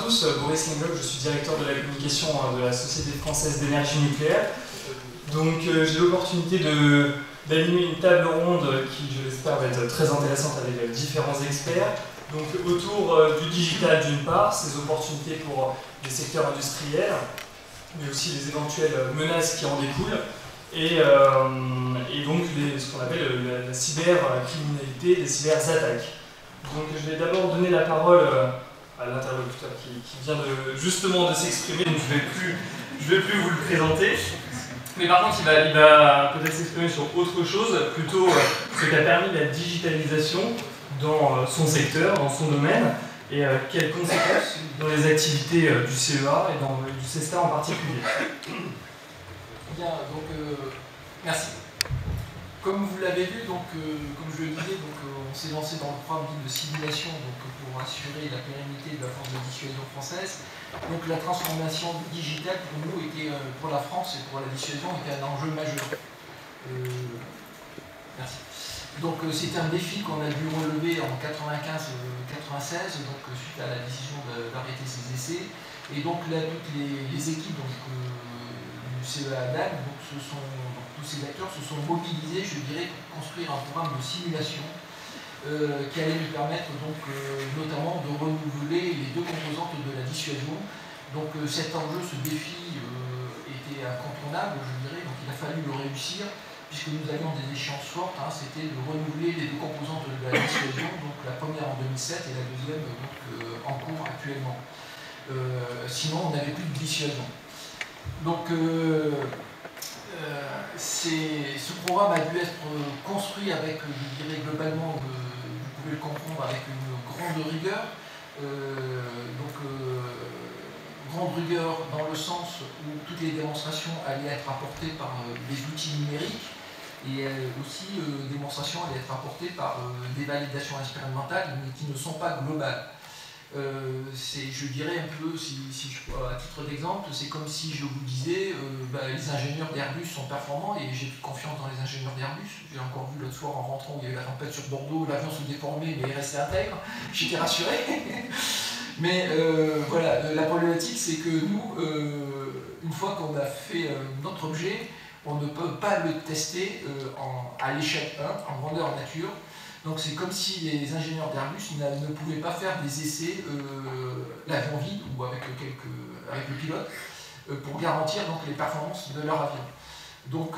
tous, Boris Lenglock, je suis directeur de la communication de la Société française d'énergie nucléaire. Donc j'ai l'opportunité d'animer une table ronde qui, je l'espère, va être très intéressante avec différents experts. Donc autour du digital d'une part, ses opportunités pour les secteurs industriels, mais aussi les éventuelles menaces qui en découlent, et donc ce qu'on appelle la cybercriminalité, les cyberattaques. Donc je vais d'abord donner la parole à l'interlocuteur qui vient justement de s'exprimer, donc je vais plus vous le présenter. Mais par contre, il va peut-être s'exprimer sur autre chose, plutôt ce qu'a permis la digitalisation dans son secteur, dans son domaine, et quelles conséquences dans les activités du CEA et du CESTA en particulier. Bien, donc merci. Comme vous l'avez vu, donc, comme je le disais, on s'est lancé dans le programme de simulation pour assurer la pérennité de la force de dissuasion française. Donc la transformation digitale pour nous était, pour la France et pour la dissuasion, était un enjeu majeur. Merci. Donc c'était un défi qu'on a dû relever en 95-96, donc suite à la décision d'arrêter ces essais. Et donc là, toutes les équipes du CEA DAN, tous ces acteurs se sont mobilisés, je dirais, pour construire un programme de simulation qui allait nous permettre notamment de renouveler les deux composantes de la dissuasion. Donc cet enjeu, ce défi était incontournable, je dirais, donc il a fallu le réussir puisque nous avions des échéances fortes, c'était de renouveler les deux composantes de la dissuasion, donc la première en 2007 et la deuxième en cours actuellement. Sinon, on n'avait plus de dissuasion. Donc ce programme a dû être construit avec, je dirais globalement, vous pouvez le comprendre, avec une grande rigueur. Grande rigueur dans le sens où toutes les démonstrations allaient être apportées par des outils numériques et aussi démonstrations allaient être apportées par des validations expérimentales mais qui ne sont pas globales. Je dirais un peu, à titre d'exemple, c'est comme si je vous disais les ingénieurs d'Airbus sont performants et j'ai confiance dans les ingénieurs d'Airbus. J'ai encore vu l'autre soir en rentrant, il y avait la tempête sur Bordeaux, l'avion se déformait mais il restait intègre, j'étais rassuré. Mais voilà, la problématique c'est que nous, une fois qu'on a fait notre objet, on ne peut pas le tester à l'échelle 1, en grandeur nature. Donc c'est comme si les ingénieurs d'Airbus ne pouvaient pas faire des essais l'avion vide ou avec le pilote pour garantir donc, les performances de leur avion. Donc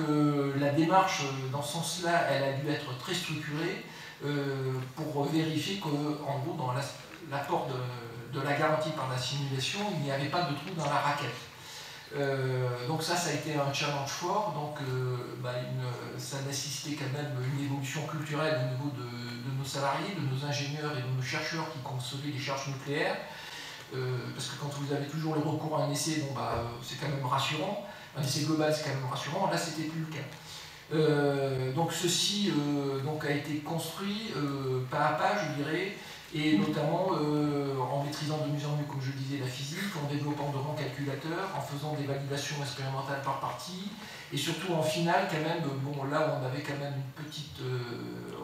la démarche dans ce sens-là, elle a dû être très structurée pour vérifier qu'en gros dans l'apport de la garantie par la simulation, il n'y avait pas de trou dans la raquette. Donc ça a été un challenge fort, donc ça a nécessité quand même une évolution culturelle au niveau de nos salariés, de nos ingénieurs et de nos chercheurs qui concevaient les charges nucléaires, parce que quand vous avez toujours le recours à un essai, c'est quand même rassurant, un essai global c'est quand même rassurant, là c'était plus le cas. Donc ceci a été construit pas à pas, je dirais, et notamment en maîtrisant de mieux en mieux, comme je le disais, la physique, en développant de grands calculateurs, en faisant des validations expérimentales par partie, et surtout en finale, quand même, là où on avait quand même une petite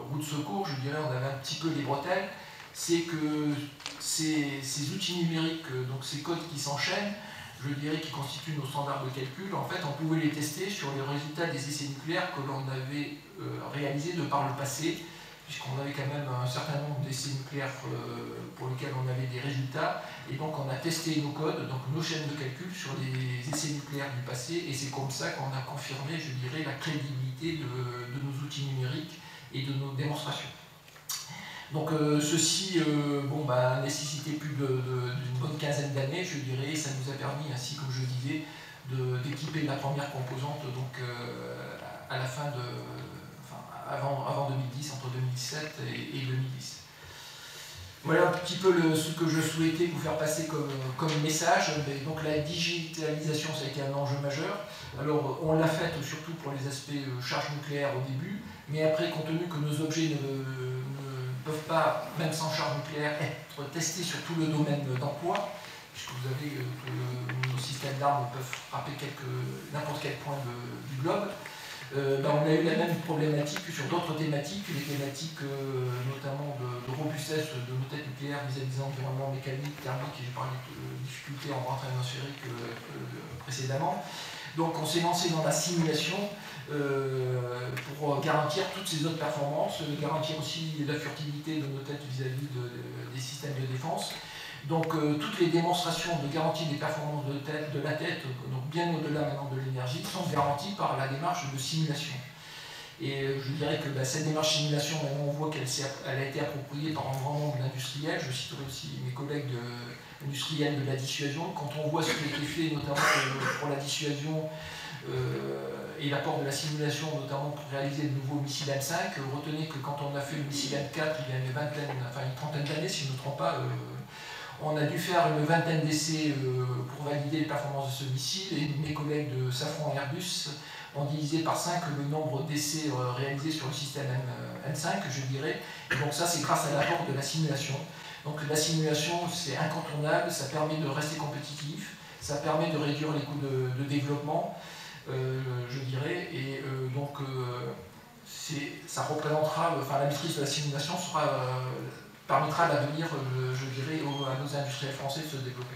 roue de secours, je dirais, on avait un petit peu les bretelles, c'est que ces outils numériques, donc ces codes qui s'enchaînent, je dirais, qui constituent nos standards de calcul, en fait, on pouvait les tester sur les résultats des essais nucléaires que l'on avait réalisés de par le passé, puisqu'on avait quand même un certain nombre d'essais nucléaires pour lesquels on avait des résultats, et donc on a testé nos codes, donc nos chaînes de calcul sur les essais nucléaires du passé, et c'est comme ça qu'on a confirmé, je dirais, la crédibilité de nos outils numériques et de nos démonstrations. Donc ceci a nécessité plus d'une bonne quinzaine d'années, je dirais, et ça nous a permis, ainsi comme je disais, d'équiper la première composante donc, à la fin avant 2010, entre 2017 et 2010. Voilà un petit peu ce que je souhaitais vous faire passer comme message. Donc la digitalisation, ça a été un enjeu majeur. Alors on l'a fait surtout pour les aspects charge nucléaire au début, mais après, compte tenu que nos objets ne peuvent pas, même sans charge nucléaire, être testés sur tout le domaine d'emploi, puisque vous avez que nos systèmes d'armes peuvent frapper n'importe quel point du globe, on a eu la même problématique sur d'autres thématiques, les thématiques notamment de robustesse de nos têtes nucléaires vis-à-vis des environnements mécaniques, thermiques, et j'ai parlé de difficultés en rentrée atmosphérique précédemment. Donc on s'est lancé dans la simulation pour garantir toutes ces autres performances, garantir aussi la furtivité de nos têtes vis-à-vis des systèmes de défense. Donc toutes les démonstrations de garantie des performances de la tête, donc bien au-delà maintenant de l'énergie, sont garanties par la démarche de simulation. Et je dirais que cette démarche simulation, maintenant on voit qu'elle a été appropriée par un grand nombre d'industriels. Je citerai aussi mes collègues industriels de la dissuasion. Quand on voit ce qui a été fait, notamment pour la dissuasion et l'apport de la simulation, notamment pour réaliser de nouveaux missiles M5, retenez que quand on a fait le missile M4 il y a une trentaine d'années, si je ne me trompe pas, on a dû faire une vingtaine d'essais pour valider les performances de ce missile, et mes collègues de Safran et Airbus ont divisé par 5 le nombre d'essais réalisés sur le système M5, je dirais. Et donc ça, c'est grâce à l'apport de la simulation. Donc la simulation, c'est incontournable, ça permet de rester compétitif, ça permet de réduire les coûts de développement, je dirais, et donc ça représentera, la maîtrise de la simulation permettra à l'avenir, je dirais, à nos industriels français de se développer.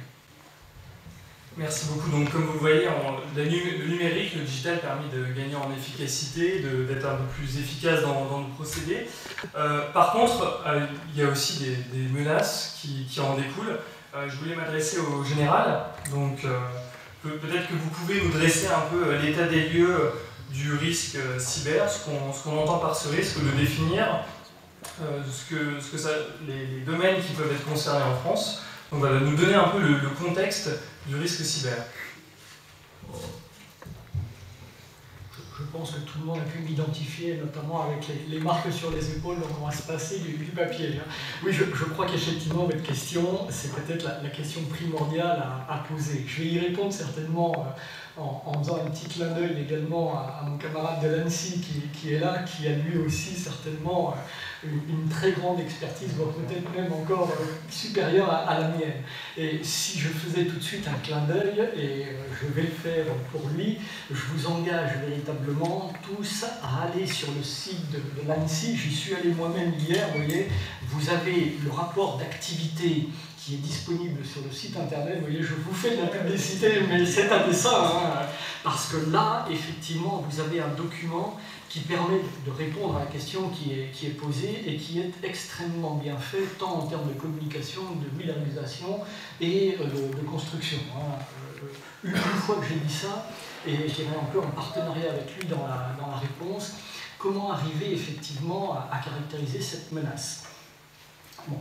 Merci beaucoup. Donc, comme vous le voyez, le numérique, le digital permet de gagner en efficacité, d'être un peu plus efficace dans le procédé. Par contre, il y a aussi des menaces qui en découlent. Je voulais m'adresser au général. Donc, peut-être que vous pouvez nous dresser un peu l'état des lieux du risque cyber, ce qu'on entend par ce risque, le définir, les domaines qui peuvent être concernés en France. Donc voilà, nous donner un peu le contexte du risque cyber. Je pense que tout le monde a pu m'identifier, notamment avec les marques sur les épaules, donc on va se passer du papier. Oui, je crois qu'effectivement, votre question, c'est peut-être la question primordiale à poser. Je vais y répondre certainement en faisant un petit clin d'œil également à mon camarade de l'ANSSI qui est là, qui a lui aussi certainement une très grande expertise, voire peut-être même encore supérieure à la mienne. Et si je faisais tout de suite un clin d'œil, et je vais le faire pour lui, je vous engage véritablement tous à aller sur le site de l'ANSSI. J'y suis allé moi-même hier, vous voyez, vous avez le rapport d'activité qui est disponible sur le site internet. Vous voyez, je vous fais de la publicité, mais c'est un dessin, parce que là, effectivement, vous avez un document qui permet de répondre à la question qui est posée et qui est extrêmement bien fait, tant en termes de communication, de vulgarisation et de construction. Une fois que j'ai dit ça, et j'irai un peu en partenariat avec lui dans la réponse, comment arriver effectivement à caractériser cette menace. Bon.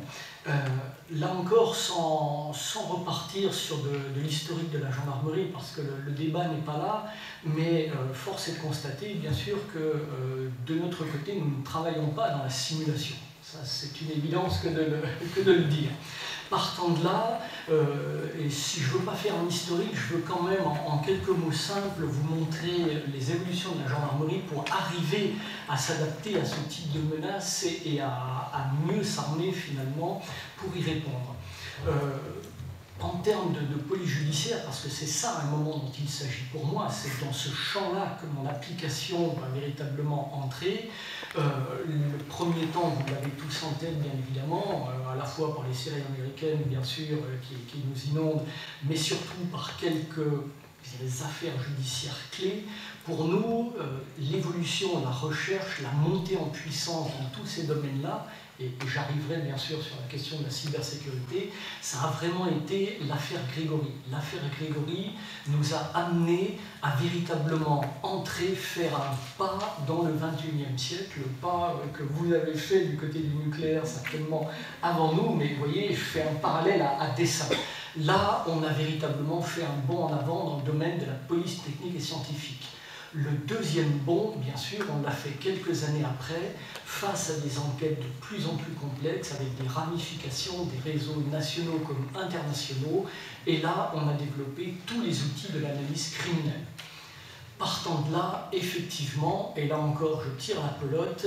Là encore, sans repartir sur de l'historique de la gendarmerie, parce que le débat n'est pas là, mais force est de constater, bien sûr, que de notre côté, nous ne travaillons pas dans la simulation. Ça, c'est une évidence que de le dire. Partant de là, et si je ne veux pas faire un historique, je veux quand même en quelques mots simples vous montrer les évolutions de la gendarmerie pour arriver à s'adapter à ce type de menace et à mieux s'armer finalement pour y répondre. En termes de police judiciaire, parce que c'est ça un moment dont il s'agit pour moi, c'est dans ce champ-là que mon application va véritablement entrer. Le premier temps, vous l'avez tous en tête bien évidemment, à la fois par les séries américaines bien sûr qui nous inondent, mais surtout par quelques affaires judiciaires clés. Pour nous, l'évolution, la recherche, la montée en puissance dans tous ces domaines-là, et j'arriverai bien sûr sur la question de la cybersécurité, ça a vraiment été l'affaire Grégory. L'affaire Grégory nous a amené à véritablement entrer, faire un pas dans le XXIe siècle, le pas que vous avez fait du côté du nucléaire certainement avant nous, mais vous voyez, je fais un parallèle à dessein. Là, on a véritablement fait un bond en avant dans le domaine de la police technique et scientifique. Le deuxième bond, bien sûr, on l'a fait quelques années après, face à des enquêtes de plus en plus complexes, avec des ramifications, des réseaux nationaux comme internationaux, et là, on a développé tous les outils de l'analyse criminelle. Partant de là, effectivement, et là encore je tire la pelote,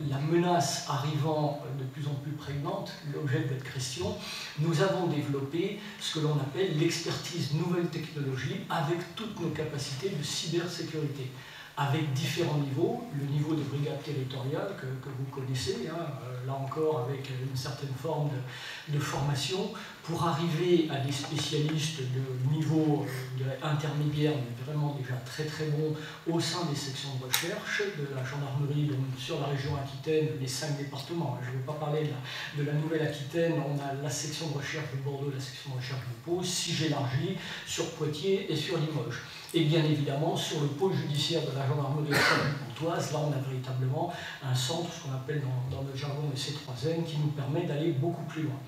la menace arrivant de plus en plus prégnante, l'objet de votre question, nous avons développé ce que l'on appelle l'expertise nouvelle technologie avec toutes nos capacités de cybersécurité. avec différents niveaux. Le niveau de brigade territoriale que vous connaissez, hein, là encore avec une certaine forme de formation, pour arriver à des spécialistes de niveau intermédiaire, mais vraiment déjà très très bons au sein des sections de recherche de la gendarmerie, donc sur la région Aquitaine, les 5 départements. Je ne vais pas parler de la Nouvelle-Aquitaine, on a la section de recherche de Bordeaux, la section de recherche de Pau, si j'élargis, sur Poitiers et sur Limoges. Et bien évidemment, sur le pôle judiciaire de la gendarmerie pontoise, là on a véritablement un centre, ce qu'on appelle dans notre jargon le C3N, qui nous permet d'aller beaucoup plus loin.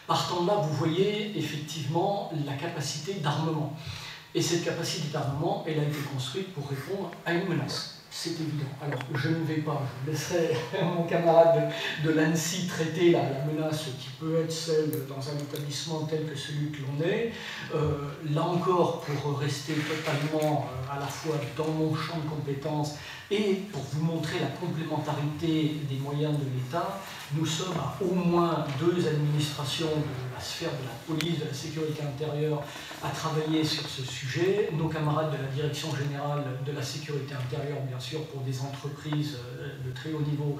Partant de là, vous voyez effectivement la capacité d'armement. Et cette capacité d'armement, elle a été construite pour répondre à une menace. C'est évident. Alors, je ne vais pas, je laisserai mon camarade de l'ANSSI traiter la menace qui peut être celle dans un établissement tel que celui que l'on est. Là encore, pour rester totalement à la fois dans mon champ de compétences et pour vous montrer la complémentarité des moyens de l'État, nous sommes à au moins 2 administrations de la sphère de la police, de la sécurité intérieure, à travailler sur ce sujet. Nos camarades de la Direction générale de la sécurité intérieure, bien sûr, pour des entreprises de très haut niveau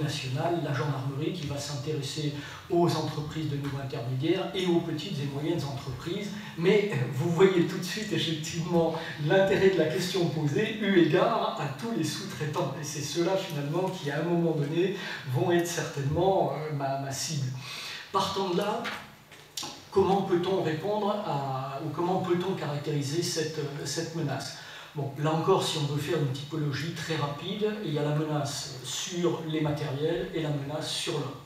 national, la gendarmerie qui va s'intéresser aux entreprises de niveau intermédiaire et aux petites et moyennes entreprises. Mais vous voyez tout de suite, effectivement, l'intérêt de la question posée, eu égard à tous les sous-traitants. Et c'est ceux-là, finalement, qui, à un moment donné, vont être certainement ma cible. Partant de là, comment peut-on répondre ou comment peut-on caractériser cette menace? Bon, là encore, si on veut faire une typologie très rapide, il y a la menace sur les matériels et la menace sur l'homme.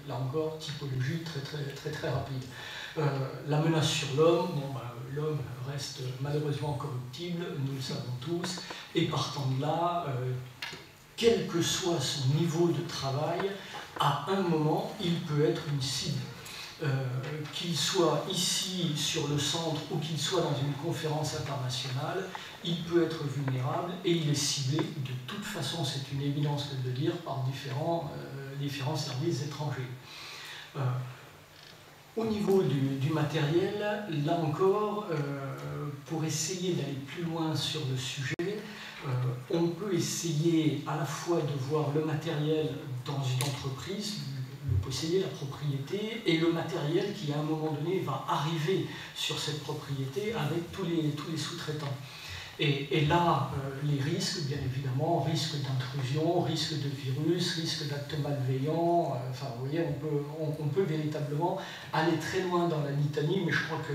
Là encore, typologie très rapide. La menace sur l'homme, bon, l'homme reste malheureusement corruptible, nous le savons tous, et partant de là, quel que soit son niveau de travail, à un moment, il peut être une cible. Qu'il soit ici sur le centre ou qu'il soit dans une conférence internationale, il peut être vulnérable et il est ciblé, de toute façon c'est une évidence que de le dire, par différents services étrangers. Au niveau du matériel, là encore, pour essayer d'aller plus loin sur le sujet, on peut essayer à la fois de voir le matériel dans une entreprise, le posséder, la propriété, et le matériel qui à un moment donné va arriver sur cette propriété avec tous les sous-traitants. Et là, les risques, bien évidemment, risque d'intrusion, risque de virus, risque d'actes malveillants, enfin vous voyez, on peut véritablement aller très loin dans la litanie, mais je crois que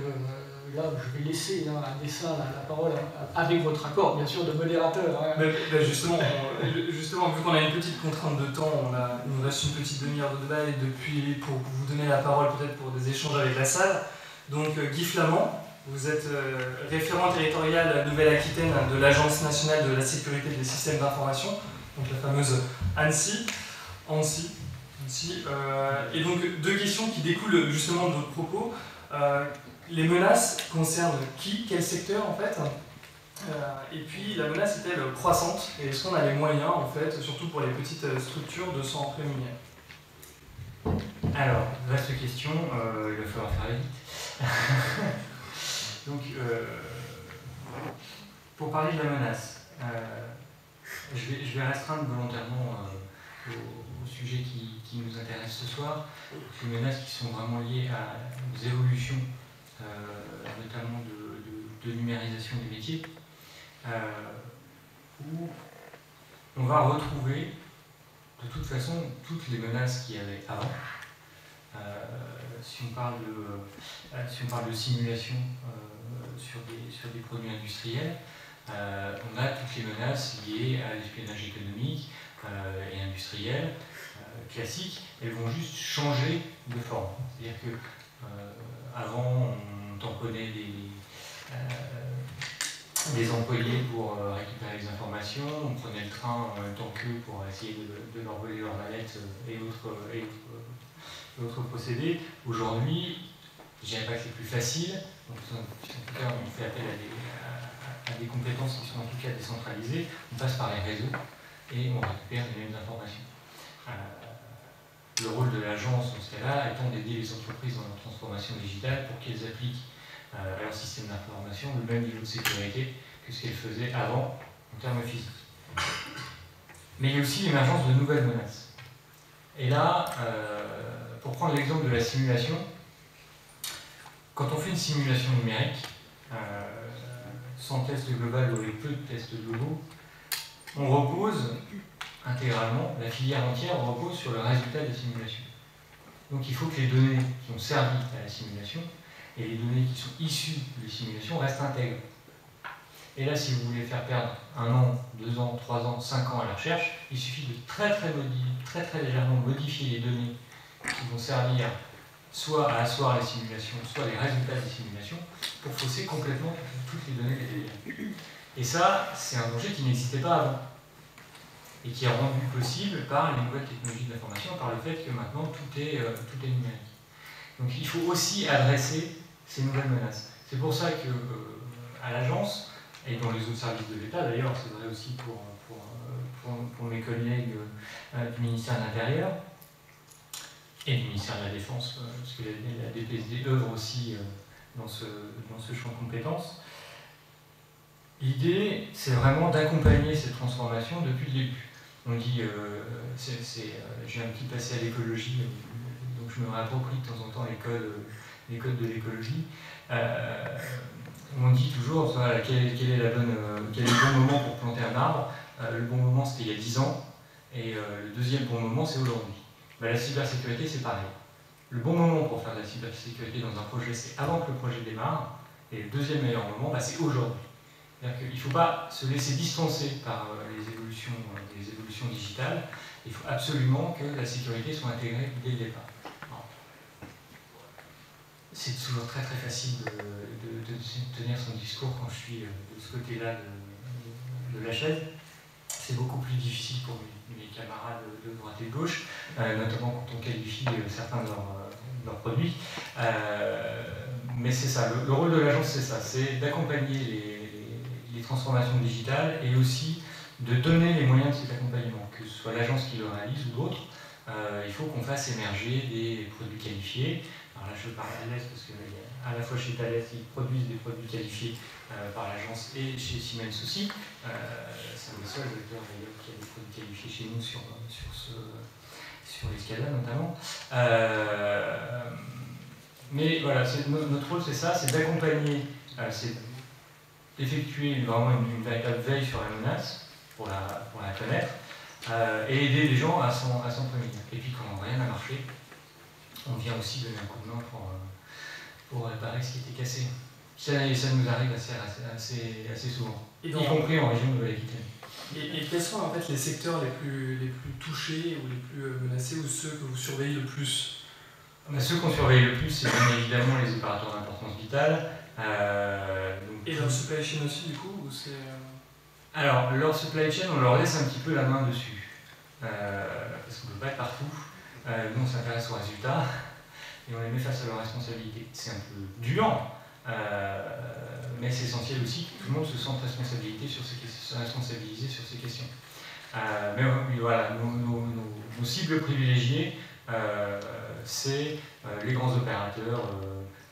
là, je vais laisser à dessein la parole, avec votre accord, bien sûr, de modérateur. Hein. Mais justement, vu qu'on a une petite contrainte de temps, il nous reste une petite demi-heure de débat, et depuis, pour vous donner la parole peut-être pour des échanges avec la salle. Donc Guy Flamand, vous êtes référent territorial Nouvelle-Aquitaine de l'Agence nationale de la sécurité des systèmes d'information, donc la fameuse ANSSI. Et donc 2 questions qui découlent justement de votre propos. Les menaces concernent qui, quel secteur en fait, et puis la menace est-elle croissante, et est-ce qu'on a les moyens en fait, surtout pour les petites structures, de s'en prémunir? Alors, vaste question, il va falloir faire vite. Donc, pour parler de la menace, je vais restreindre volontairement au sujet qui nous intéresse ce soir, ces menaces qui sont vraiment liées aux évolutions, notamment de numérisation des métiers, où on va retrouver de toute façon toutes les menaces qu'il y avait avant. Si on parle de simulation sur des produits industriels, on a toutes les menaces liées à l'espionnage économique et industriel classique. Elles vont juste changer de forme. C'est-à-dire que avant, on tamponnait des employés pour récupérer les informations, on prenait le train en même temps qu'eux pour essayer de leur voler leurs mallettes et autres procédés. Aujourd'hui, je ne dirais pas que c'est plus facile, donc, en tout cas on fait appel à des compétences qui sont en tout cas décentralisées, on passe par les réseaux et on récupère les mêmes informations. Le rôle de l'agence dans ce cas-là étant d'aider les entreprises dans leur transformation digitale pour qu'elles appliquent à leur système d'information le même niveau de sécurité que ce qu'elles faisaient avant en termes physiques. Mais il y a aussi l'émergence de nouvelles menaces. Et là, pour prendre l'exemple de la simulation, quand on fait une simulation numérique, sans test global ou avec peu de tests globaux, on repose intégralement, la filière entière repose sur le résultat de la simulation. Donc il faut que les données qui ont servi à la simulation et les données qui sont issues des simulations restent intègres. Et là, si vous voulez faire perdre 1 an, 2 ans, 3 ans, 5 ans à la recherche, il suffit de très légèrement modifier les données qui vont servir soit à asseoir les simulations, soit les résultats des simulations, pour fausser complètement toutes les données des. Et ça, c'est un danger qui n'existait pas avant, et qui est rendu possible par les nouvelles technologies de l'information, par le fait que maintenant tout est numérique. Donc il faut aussi adresser ces nouvelles menaces. C'est pour ça que à l'agence, et dans les autres services de l'État d'ailleurs, c'est vrai aussi pour mes collègues du ministère de l'Intérieur et du ministère de la Défense, parce que la DPSD œuvre aussi dans ce champ de compétences. L'idée, c'est vraiment d'accompagner cette transformation depuis le début. On dit, j'ai un petit passé à l'écologie, donc je me réapproprie de temps en temps les codes de l'écologie. On dit toujours quel est le bon moment pour planter un arbre. Le bon moment, c'était il y a 10 ans, et le deuxième bon moment, c'est aujourd'hui. La cybersécurité, c'est pareil. Le bon moment pour faire de la cybersécurité dans un projet, c'est avant que le projet démarre, et le deuxième meilleur moment, c'est aujourd'hui. C'est-à-dire qu'il ne faut pas se laisser distancer par les évolutions digitales. Il faut absolument que la sécurité soit intégrée dès le départ. C'est toujours très facile de tenir son discours quand je suis de ce côté-là de la chaise. C'est beaucoup plus difficile pour mes camarades de droite et de gauche, notamment quand on qualifie certains de leurs produits. Mais c'est ça, le rôle de l'agence, c'est ça, c'est d'accompagner les transformations digitales et aussi de donner les moyens de cet accompagnement, que ce soit l'agence qui le réalise ou d'autres. Il faut qu'on fasse émerger des produits qualifiés. Alors là, je parle à Thales parce qu'à la fois chez Thales, ils produisent des produits qualifiés par l'agence et chez Siemens aussi. C'est un des seuls acteurs d'ailleurs qui a des produits qualifiés chez nous sur les SCADA notamment. Mais voilà, notre rôle c'est ça, c'est d'accompagner, c'est effectuer vraiment une véritable veille sur la menace pour la connaître et aider les gens à s'en prémunir. Et puis quand rien n'a marché, on vient aussi donner un coup de main pour réparer ce qui était cassé. Ça nous arrive assez souvent, y compris en région de l'Aquitaine. Et quels sont en fait les secteurs les plus touchés ou les plus menacés ou ceux que vous surveillez le plus? Ceux qu'on surveille le plus, c'est bien évidemment les opérateurs d'importance vitale. Et leur supply chain aussi du coup ou c'est... Alors, leur supply chain, on leur laisse un petit peu la main dessus. Parce qu'on ne peut pas être partout. Nous, on s'intéresse aux résultats et on les met face à leurs responsabilités. C'est un peu dur, mais c'est essentiel aussi que tout le monde se sente responsabilisé sur ces questions. Mais voilà, nos cibles privilégiées, c'est les grands opérateurs,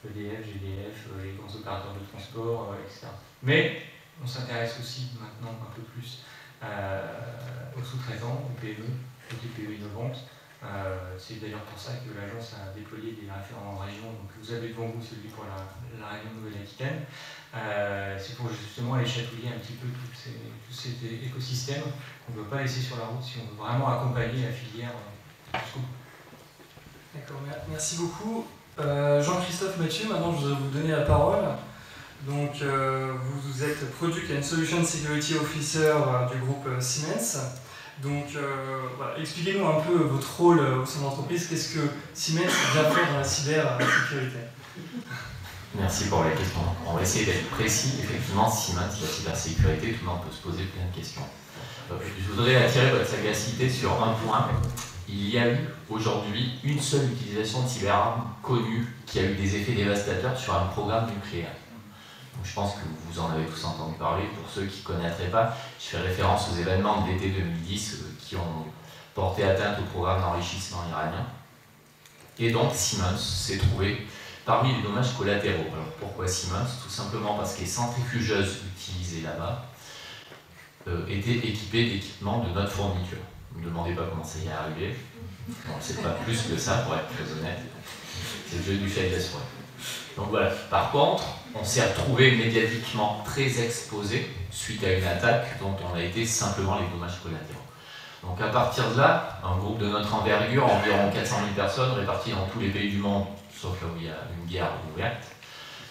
EDF, GDF, les grands opérateurs de transport, etc. Mais on s'intéresse aussi maintenant un peu plus aux sous-traitants, aux PME, aux TPE innovantes. C'est d'ailleurs pour ça que l'agence a déployé des référents en région. Donc vous avez devant vous celui pour la région Nouvelle-Aquitaine. C'est pour justement aller chatouiller un petit peu tous ces écosystèmes qu'on ne peut pas laisser sur la route si on veut vraiment accompagner la filière jusqu'au bout. D'accord, merci beaucoup. Jean-Christophe Mathieu, maintenant je voudrais vous donner la parole. Donc vous êtes Product and Solution Security Officer du groupe Siemens. Donc voilà, expliquez-nous un peu votre rôle au sein de l'entreprise. Qu'est-ce que Siemens vient faire dans la cybersécurité? Merci pour la question. On va essayer d'être précis. Effectivement, Siemens, la cybersécurité, tout le monde peut se poser plein de questions. Je voudrais attirer votre sagacité sur un point. Il y a eu aujourd'hui une seule utilisation de cyberarmes connue qui a eu des effets dévastateurs sur un programme nucléaire. Donc, je pense que vous en avez tous entendu parler. Pour ceux qui ne connaîtraient pas, je fais référence aux événements de l'été 2010 qui ont porté atteinte au programme d'enrichissement iranien. Et donc Siemens s'est trouvé parmi les dommages collatéraux. Alors pourquoi Siemens? Tout simplement parce que les centrifugeuses utilisées là-bas étaient équipés d'équipements de notre fourniture. Ne me demandez pas comment ça y est arrivé. Bon, c'est pas plus que ça, pour être très honnête. C'est le jeu du chat et de la souris. Donc voilà. Par contre, on s'est retrouvé médiatiquement très exposé suite à une attaque dont on a été simplement les dommages collatéraux. Donc à partir de là, un groupe de notre envergure, environ 400 000 personnes réparties dans tous les pays du monde, sauf là où il y a une guerre ouverte,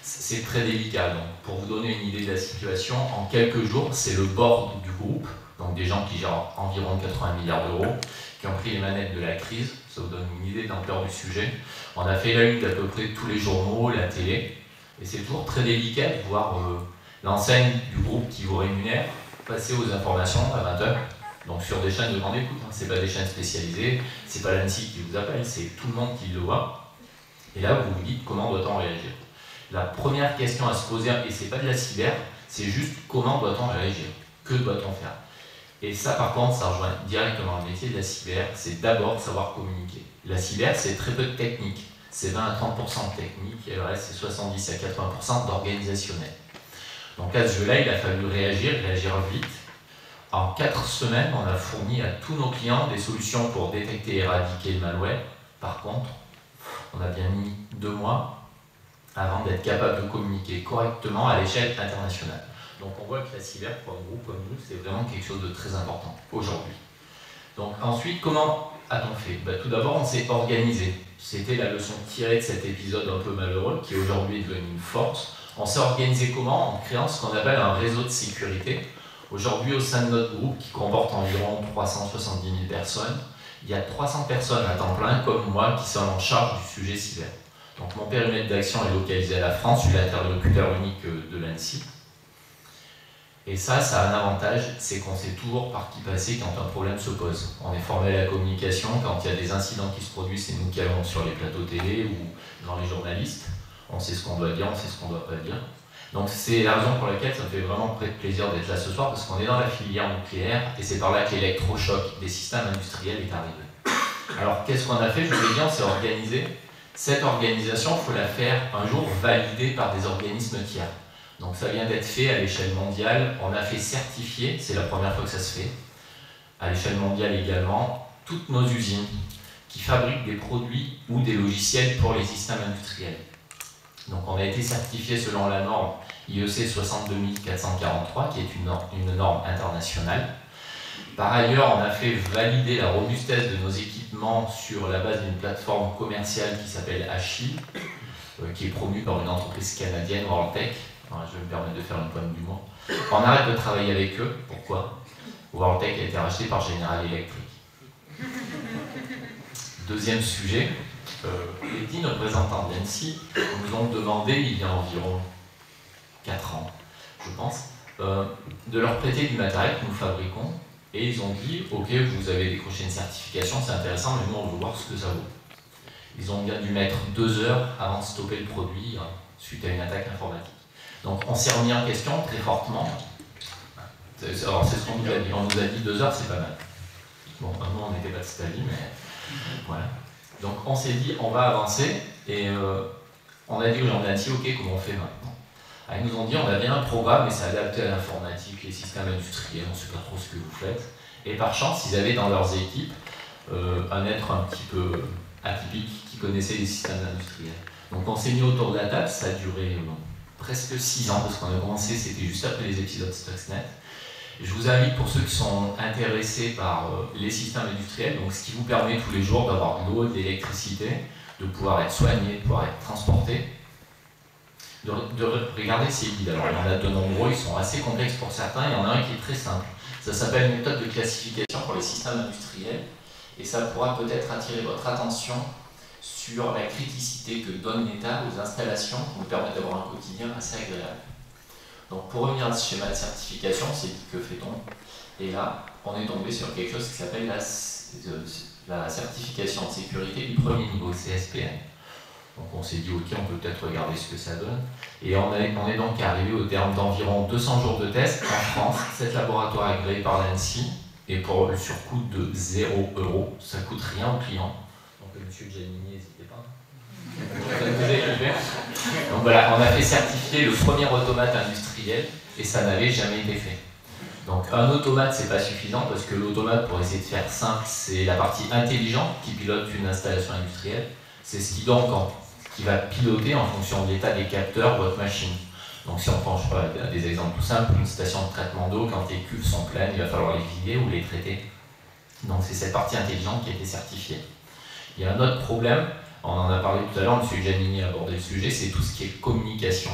c'est très délicat. Donc pour vous donner une idée de la situation, en quelques jours, c'est le board du groupe, donc des gens qui gèrent environ 80 milliards d'euros, qui ont pris les manettes de la crise. Ça vous donne une idée de l'ampleur du sujet. On a fait la une d'à peu près tous les journaux, la télé, et c'est toujours très délicat de voir l'enseigne du groupe qui vous rémunère passer aux informations à 20h. Donc sur des chaînes de grande écoute, c'est pas des chaînes spécialisées, c'est pas l'ANSSI qui vous appelle, c'est tout le monde qui le voit. Et là, vous vous dites comment doit-on réagir. La première question à se poser, et c'est pas de la cyber, c'est juste comment doit-on réagir, que doit-on faire. Et ça, par contre, ça rejoint directement le métier de la cyber, c'est d'abord savoir communiquer. La cyber, c'est très peu de technique, c'est 20 à 30% de technique, et le reste, c'est 70 à 80% d'organisationnel. Donc à ce jeu-là, il a fallu réagir vite. En 4 semaines, on a fourni à tous nos clients des solutions pour détecter et éradiquer le malware. Par contre, on a bien mis 2 mois avant d'être capable de communiquer correctement à l'échelle internationale. Donc on voit que la cyber, pour un groupe comme nous, c'est vraiment quelque chose de très important aujourd'hui. Donc ensuite, comment a-t-on fait? Tout d'abord, on s'est organisé. C'était la leçon tirée de cet épisode un peu malheureux, qui aujourd'hui est devenu une force. On s'est organisé comment? En créant ce qu'on appelle un réseau de sécurité. Aujourd'hui, au sein de notre groupe, qui comporte environ 370 000 personnes, il y a 300 personnes à temps plein, comme moi, qui sont en charge du sujet cyber. Donc mon périmètre d'action est localisé à la France, je suis l'interlocuteur unique de l'ANSSI. Et ça a un avantage, c'est qu'on sait toujours par qui passer quand un problème se pose. On est formé à la communication, quand il y a des incidents qui se produisent, c'est nous qui allons sur les plateaux télé ou dans les journalistes. On sait ce qu'on doit dire, on sait ce qu'on ne doit pas dire. Donc c'est la raison pour laquelle ça me fait vraiment plaisir d'être là ce soir, parce qu'on est dans la filière nucléaire et c'est par là que l'électrochoc des systèmes industriels est arrivé. Alors qu'est-ce qu'on a fait? Je vous l'ai dit, on s'est organisé. Cette organisation, il faut la faire un jour valider par des organismes tiers. Donc ça vient d'être fait à l'échelle mondiale. On a fait certifier, c'est la première fois que ça se fait, à l'échelle mondiale également, toutes nos usines qui fabriquent des produits ou des logiciels pour les systèmes industriels. Donc on a été certifié selon la norme IEC 62443, qui est une norme internationale. Par ailleurs, on a fait valider la robustesse de nos équipements sur la base d'une plateforme commerciale qui s'appelle Achille, qui est promue par une entreprise canadienne, WorldTech. Je vais me permettre de faire une pointe d'humour. On arrête de travailler avec eux. Pourquoi? WorldTech a été racheté par General Electric. Deuxième sujet. Les 10 représentants de l'ANSSI nous ont demandé, il y a environ 4 ans, je pense, de leur prêter du matériel que nous fabriquons. Et ils ont dit, ok, vous avez décroché une certification, c'est intéressant, mais nous on veut voir ce que ça vaut. Ils ont bien dû mettre 2 heures avant de stopper le produit suite à une attaque informatique. Donc on s'est remis en question très fortement. Alors c'est ce qu'on nous a dit. On nous a dit 2 heures, c'est pas mal. Bon, nous on n'était pas de cet avis, mais voilà. Donc on s'est dit, on va avancer, et on a dit aux gens de l'ANSSI, ok, comment on fait maintenant? Ils nous ont dit, on a bien un programme, mais c'est adapté à l'informatique, les systèmes industriels, on ne sait pas trop ce que vous faites. Et par chance, ils avaient dans leurs équipes un être un petit peu atypique qui connaissait les systèmes industriels. Donc on s'est mis autour de la table, ça a duré presque 6 ans, parce qu'on a commencé, c'était juste après les épisodes Stuxnet. Je vous invite, pour ceux qui sont intéressés par les systèmes industriels, donc ce qui vous permet tous les jours d'avoir de l'eau, de l'électricité, de pouvoir être soigné, de pouvoir être transporté, de regarder ces guides. Alors il y en a de nombreux, ils sont assez complexes pour certains, il y en a un qui est très simple. Ça s'appelle méthode de classification pour les systèmes industriels, et ça pourra peut-être attirer votre attention sur la criticité que donne l'État aux installations qui nous permettent d'avoir un quotidien assez agréable. Donc pour revenir à ce schéma de certification, c'est que fait-on? Et là, on est tombé sur quelque chose qui s'appelle la certification de sécurité du premier niveau, CSPM. Donc on s'est dit, ok, on peut peut-être regarder ce que ça donne. Et on est donc arrivé au terme d'environ 200 jours de tests en France. 7 laboratoires agréés par l'ANSSI, et pour le surcoût de 0 €, ça ne coûte rien aux clients. Donc monsieur Giannini, n'hésitez pas. Donc voilà, on a fait certifier le premier automate industriel, et ça n'avait jamais été fait. Donc un automate, c'est pas suffisant parce que l'automate, pour essayer de faire simple, c'est la partie intelligente qui pilote une installation industrielle. C'est ce qui va piloter en fonction de l'état des capteurs votre machine. Donc si on prend, je sais pas, des exemples tout simples, une station de traitement d'eau, quand les cuves sont pleines, il va falloir les vider ou les traiter. Donc c'est cette partie intelligente qui a été certifiée. Il y a un autre problème, on en a parlé tout à l'heure, M. Giannini a abordé le sujet, c'est tout ce qui est communication.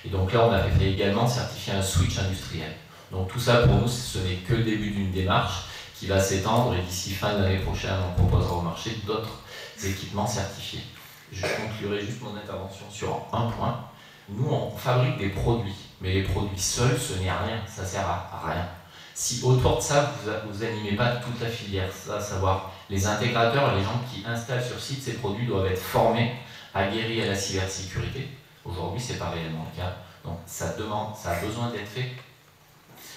Et donc là, on avait fait également certifier un switch industriel. Donc tout ça, pour nous, ce n'est que le début d'une démarche qui va s'étendre et d'ici fin de l'année prochaine, on proposera au marché d'autres équipements certifiés. Je conclurai juste mon intervention sur un point. Nous, on fabrique des produits, mais les produits seuls, ce n'est rien, ça ne sert à rien. Si autour de ça, vous n'animez pas toute la filière, à savoir les intégrateurs, les gens qui installent sur site ces produits doivent être formés, aguerris à la cybersécurité. Aujourd'hui, ce n'est pas réellement le cas, donc ça a besoin d'être fait.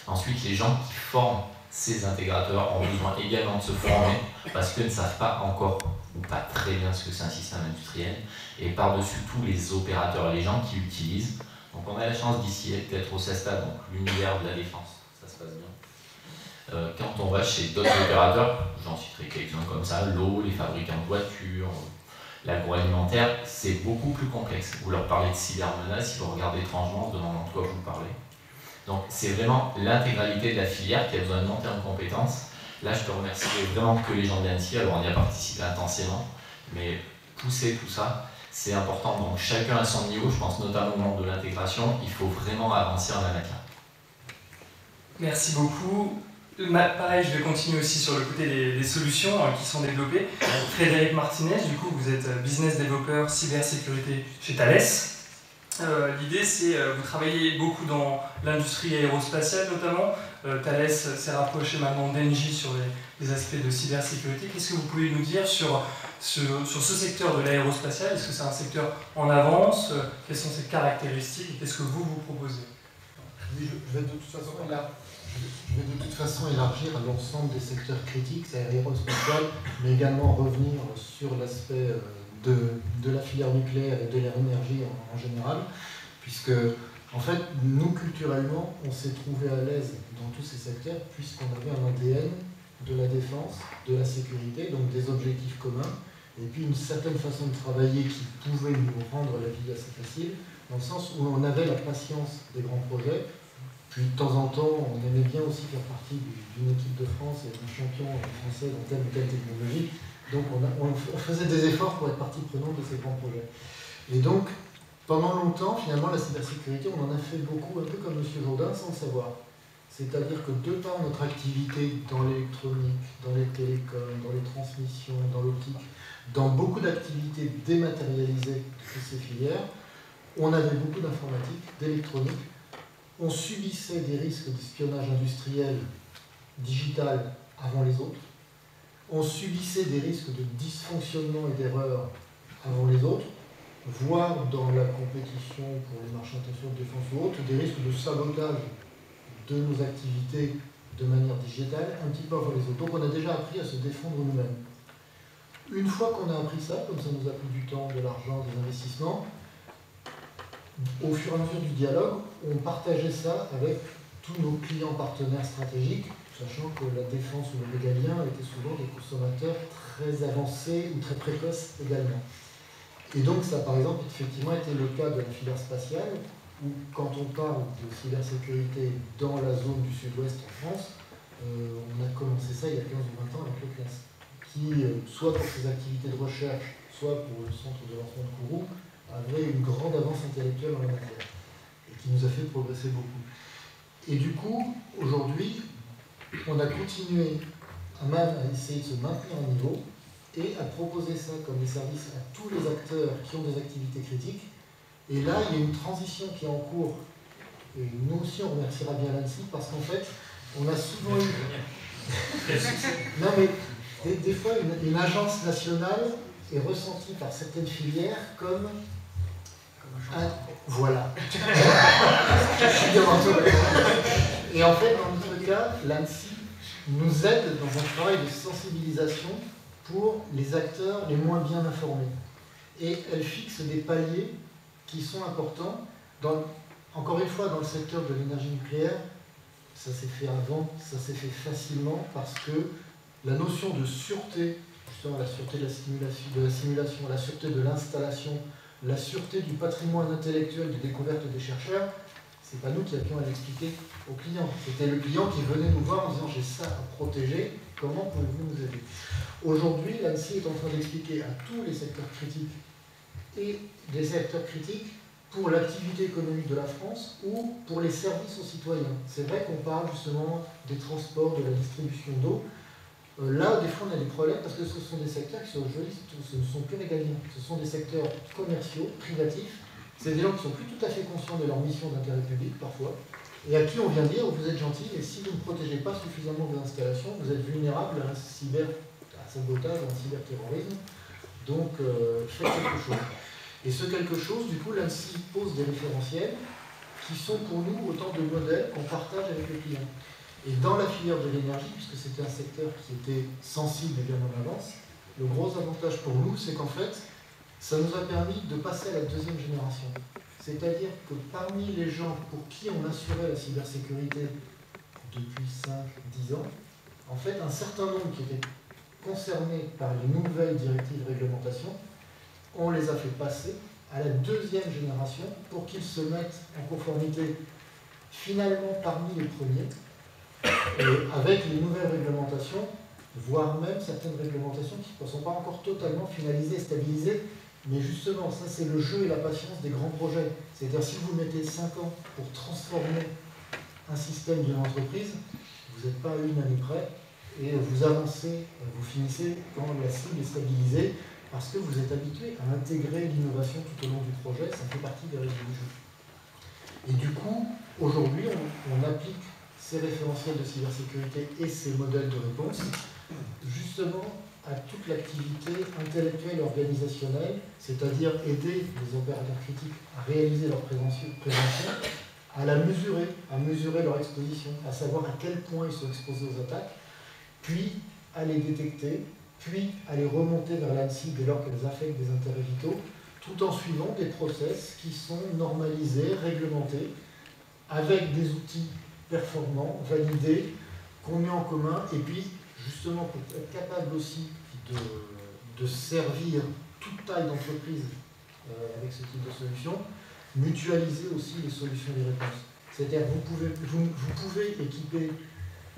Ensuite, les gens qui forment ces intégrateurs ont besoin également de se former parce qu'ils ne savent pas encore ou pas très bien ce que c'est un système industriel. Et par-dessus tout, les opérateurs, les gens qui l'utilisent. Donc on a la chance d'ici d'être au CESTA, donc l'univers de la défense, ça se passe bien. Quand on va chez d'autres opérateurs, j'en citerai quelques-uns comme ça, l'eau, les fabricants de voitures, l'agroalimentaire, c'est beaucoup plus complexe. Vous leur parlez de cybermenaces, ils vous regardent étrangement en se demandant de quoi vous parlez. Donc c'est vraiment l'intégralité de la filière qui a besoin de monter en compétences. Là, je te remercie vraiment que les gens de l'ANSSI, alors on y a participé intensément, mais pousser tout ça, c'est important. Donc chacun à son niveau, je pense notamment au monde de l'intégration, il faut vraiment avancer en la matière. Merci beaucoup. Pareil, je vais continuer aussi sur le côté des solutions qui sont développées. Frédéric Martinez, du coup, vous êtes business développeur cybersécurité chez Thales. L'idée, c'est vous travaillez beaucoup dans l'industrie aérospatiale notamment. Thales s'est rapproché maintenant d'Engie sur les aspects de cybersécurité. Qu'est-ce que vous pouvez nous dire sur ce secteur de l'aérospatial? Est-ce que c'est un secteur en avance? Quelles sont ses caractéristiques et qu'est-ce que vous proposez? Oui, je vais de toute façon élargir à l'ensemble des secteurs critiques, c'est aérospatial, mais également revenir sur l'aspect de la filière nucléaire et de l'énergie en général, puisque en fait, nous culturellement, on s'est trouvé à l'aise dans tous ces secteurs puisqu'on avait un ADN de la défense, de la sécurité, donc des objectifs communs, et puis une certaine façon de travailler qui pouvait nous rendre la vie assez facile, dans le sens où on avait la patience des grands projets. Puis de temps en temps, on aimait bien aussi faire partie d'une équipe de France et d'un champion français dans telle ou telle technologie. Donc on faisait des efforts pour être partie prenante de ces grands projets. Et donc, pendant longtemps, finalement, la cybersécurité, on en a fait beaucoup, un peu comme M. Jourdain, sans le savoir. C'est-à-dire que de par notre activité dans l'électronique, dans les télécoms, dans les transmissions, dans l'optique, dans beaucoup d'activités dématérialisées de ces filières, on avait beaucoup d'informatique, d'électronique. On subissait des risques d'espionnage industriel digital avant les autres. On subissait des risques de dysfonctionnement et d'erreur avant les autres, voire dans la compétition pour les marchés internationaux de défense ou autres, des risques de sabotage de nos activités de manière digitale un petit peu avant les autres. Donc on a déjà appris à se défendre nous-mêmes. Une fois qu'on a appris ça, comme ça nous a pris du temps, de l'argent, des investissements, au fur et à mesure du dialogue, on partageait ça avec tous nos clients partenaires stratégiques, sachant que la défense ou le régalien étaient souvent des consommateurs très avancés ou très précoces également. Et donc ça, par exemple, effectivement, était le cas de la filière spatiale, où quand on parle de cybersécurité dans la zone du sud-ouest en France, on a commencé ça il y a 15 ou 20 ans avec le CNES, qui, soit pour ses activités de recherche, soit pour le centre de lancement de Kourou, avait une grande avance intellectuelle en la matière, et qui nous a fait progresser beaucoup. Et du coup, aujourd'hui, on a continué à essayer de se maintenir à niveau et à proposer ça comme des services à tous les acteurs qui ont des activités critiques. Et là, il y a une transition qui est en cours. Et nous aussi, on remerciera bien l'ANSSI parce qu'en fait, on a souvent eu... Non mais, des fois, une agence nationale est ressentie par certaines filières comme... Voilà. Et en fait, dans notre cas, l'ANSSI nous aide dans un travail de sensibilisation pour les acteurs les moins bien informés. Et elle fixe des paliers qui sont importants. Encore une fois, dans le secteur de l'énergie nucléaire, ça s'est fait avant, ça s'est fait facilement parce que la notion de sûreté, justement la sûreté de la simulation, la sûreté de l'installation, la sûreté du patrimoine intellectuel de découverte des chercheurs, c'est pas nous qui avions à l'expliquer au client. C'était le client qui venait nous voir en disant j'ai ça à protéger, comment pouvez-vous nous aider? Aujourd'hui, l'ANSSI est en train d'expliquer à tous les secteurs critiques et des secteurs critiques pour l'activité économique de la France ou pour les services aux citoyens. C'est vrai qu'on parle justement des transports, de la distribution d'eau. Là, des fois, on a des problèmes parce que ce sont des secteurs qui sont jolis, ce ne sont plus régaliens. Ce sont des secteurs commerciaux, privatifs. C'est des gens qui ne sont plus tout à fait conscients de leur mission d'intérêt public, parfois, et à qui on vient dire, vous êtes gentil, et si vous ne protégez pas suffisamment vos installations, vous êtes vulnérable à un cyber-sabotage, à un cyberterrorisme. Donc, faites quelque chose. Et ce quelque chose, du coup, l'ANSSI pose des référentiels qui sont pour nous autant de modèles qu'on partage avec les clients. Et dans la filière de l'énergie, puisque c'était un secteur qui était sensible et bien en avance, le gros avantage pour nous, c'est qu'en fait, ça nous a permis de passer à la deuxième génération. C'est-à-dire que parmi les gens pour qui on assurait la cybersécurité depuis 5-10 ans, en fait, un certain nombre qui étaient concernés par les nouvelles directives réglementation, on les a fait passer à la deuxième génération pour qu'ils se mettent en conformité finalement parmi les premiers, et avec les nouvelles réglementations, voire même certaines réglementations qui ne sont pas encore totalement finalisées et stabilisées. Mais justement, ça c'est le jeu et la patience des grands projets. C'est-à-dire si vous mettez 5 ans pour transformer un système d'une entreprise, vous n'êtes pas à une année près, et vous avancez, vous finissez quand la cible est stabilisée, parce que vous êtes habitué à intégrer l'innovation tout au long du projet, ça fait partie des règles du jeu. Et du coup, aujourd'hui, on applique ces référentiels de cybersécurité et ces modèles de réponse, justement à toute l'activité intellectuelle et organisationnelle, c'est-à-dire aider les opérateurs critiques à réaliser leur prévention, à la mesurer, à mesurer leur exposition, à savoir à quel point ils sont exposés aux attaques, puis à les détecter, puis à les remonter vers l'ANSSI dès lors qu'elles affectent des intérêts vitaux, tout en suivant des process qui sont normalisés, réglementés, avec des outils performants, validés, qu'on met en commun, et puis justement pour être capable aussi de servir toute taille d'entreprise avec ce type de solution, mutualiser aussi les solutions et les réponses. C'est-à-dire vous pouvez équiper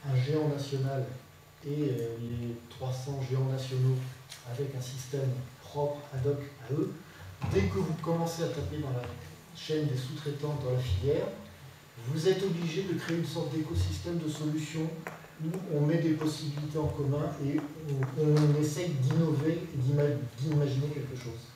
un géant national et les 300 géants nationaux avec un système propre, ad hoc à eux. Dès que vous commencez à taper dans la chaîne des sous-traitants dans la filière, vous êtes obligé de créer une sorte d'écosystème de solutions où on met des possibilités en commun et on essaye d'innover et d'imaginer quelque chose.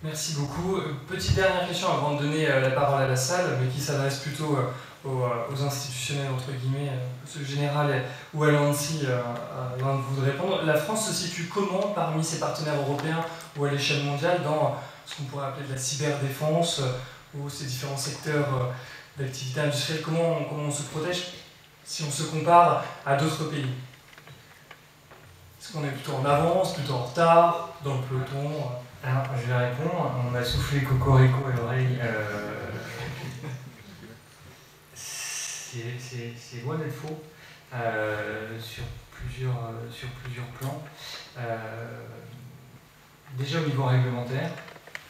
Merci beaucoup. Petite dernière question avant de donner la parole à la salle, mais qui s'adresse plutôt aux institutionnels, entre guillemets, ce général ou à l'ANSSI, l'un de vous de répondre. La France se situe comment parmi ses partenaires européens ou à l'échelle mondiale dans ce qu'on pourrait appeler de la cyberdéfense ou ces différents secteurs d'activité industrielle? Comment on se protège si on se compare à d'autres pays? Est-ce qu'on est plutôt en avance, plutôt en retard, dans le peloton? Alors, je vais répondre. On m'a soufflé cocorico à l'oreille. C'est loin d'être faux sur plusieurs plans. Déjà au niveau réglementaire,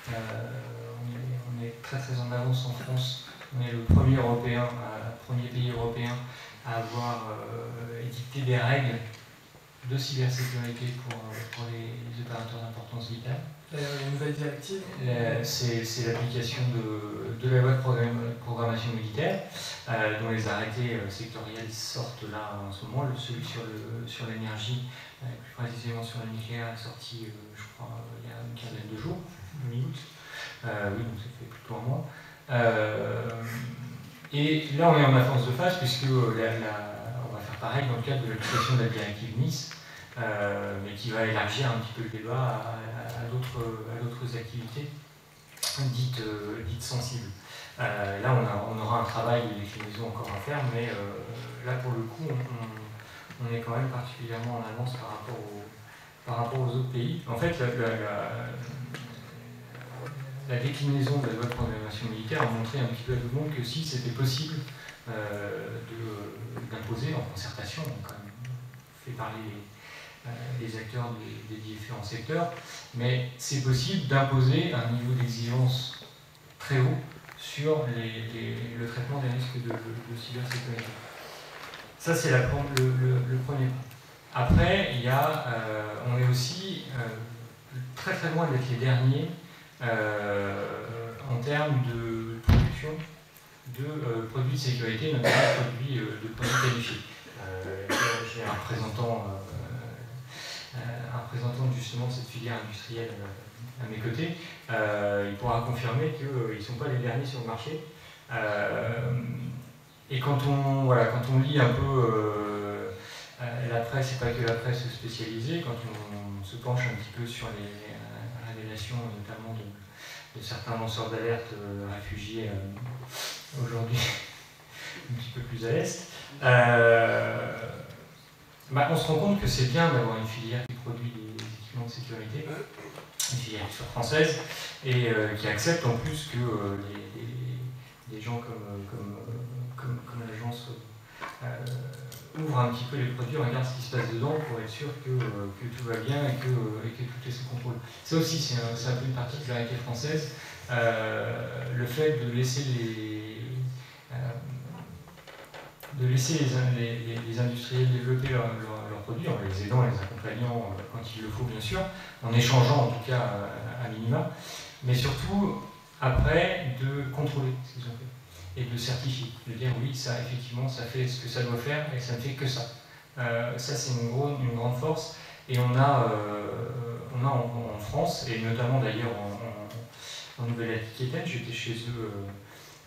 on est très très en avance en France. On est le premier pays européen à avoir édicté des règles de cybersécurité pour les opérateurs d'importance vitale. La nouvelle directive, c'est l'application de la loi de programmation militaire, dont les arrêtés sectoriels sortent là en ce moment. Celui sur l'énergie, plus précisément sur le nucléaire, est sorti, je crois, il y a une quinzaine de jours, mi-août. Oui, donc ça fait plutôt un mois. Et là, on est en avance de phase, puisque on va faire pareil dans le cadre de l'application de la directive Nice, mais qui va élargir un petit peu le débat à d'autres activités dites sensibles. Là, on aura un travail de déclinaison encore à faire, mais là, pour le coup, on est quand même particulièrement en avance par rapport aux autres pays. En fait, la déclinaison de la loi de programmation militaire a montré un petit peu à tout le monde que si c'était possible d'imposer en concertation, on a quand même fait parler les acteurs des différents secteurs, mais c'est possible d'imposer un niveau d'exigence très haut sur le traitement des risques de cybersécurité. Ça, c'est le premier point. Après, on est aussi très très loin d'être les derniers en termes de production de produits de sécurité, notamment de produits qualifiés. J'ai un représentant justement de cette filière industrielle à mes côtés. Il pourra confirmer qu'ils ne sont pas les derniers sur le marché. Et quand on lit un peu la presse, et pas que la presse spécialisée, quand on se penche un petit peu sur les révélations, notamment de certains lanceurs d'alerte réfugiés aujourd'hui un petit peu plus à l'est, on se rend compte que c'est bien d'avoir une filière qui produit des équipements de sécurité, une filière française, et qui accepte en plus que des gens comme l'agence ouvrent un petit peu les produits, regardent ce qui se passe dedans pour être sûr que tout va bien et que tout est sous contrôle. Ça aussi, c'est un peu une particularité française, le fait de laisser les industriels développer leurs produits, en les aidant, les accompagnant quand il le faut bien sûr, en échangeant en tout cas à minima, mais surtout après de contrôler ce qu'ils ont fait et de certifier, de dire oui, ça effectivement ça fait ce que ça doit faire et ça ne fait que ça. Ça c'est une grande force, et on a en France, et notamment d'ailleurs en Nouvelle-Aquitaine, j'étais chez eux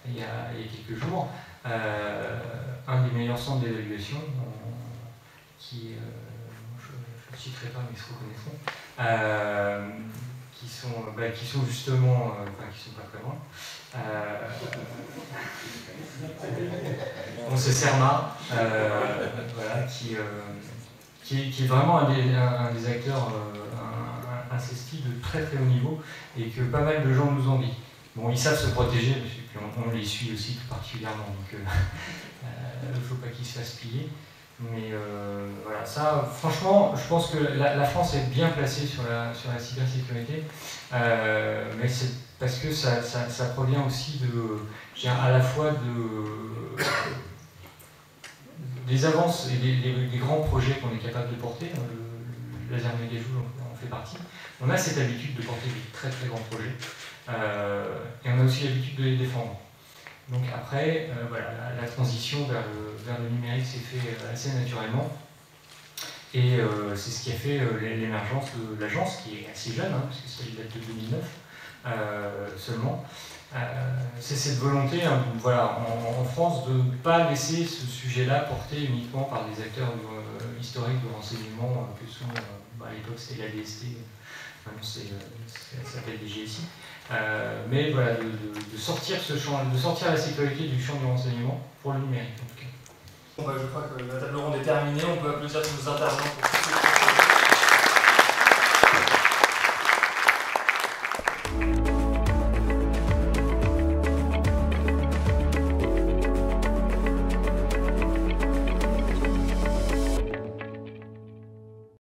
il y a quelques jours, un des meilleurs centres d'évaluation qui, je ne citerai pas mais ils se reconnaîtront, qui sont justement, qui sont pas très loin. On se CERMA, qui est vraiment un des acteurs investis de très très haut niveau, et que pas mal de gens nous envient. Bon, ils savent se protéger, puis on les suit aussi tout particulièrement, donc il ne faut pas qu'ils se fassent piller. Mais voilà, ça, franchement, je pense que la France est bien placée sur la cybersécurité, mais c'est parce que ça provient aussi à la fois des avances et des grands projets qu'on est capable de porter. Le laser mégajoule en fait partie. On a cette habitude de porter des très très grands projets, et on a aussi l'habitude de les défendre. Donc après, la transition vers le numérique s'est fait assez naturellement, et c'est ce qui a fait l'émergence de l'agence, qui est assez jeune, parce que ça date de 2009 seulement. C'est cette volonté en France de ne pas laisser ce sujet-là porté uniquement par des acteurs historiques de renseignement que sont, à l'époque c'était la DST, maintenant ça s'appelle des GSI. Mais voilà, de sortir ce champ, de sortir la sécurité du champ du renseignement pour le numérique en tout cas. Je crois que la table ronde est terminée, on peut applaudir tous nos intervenants pour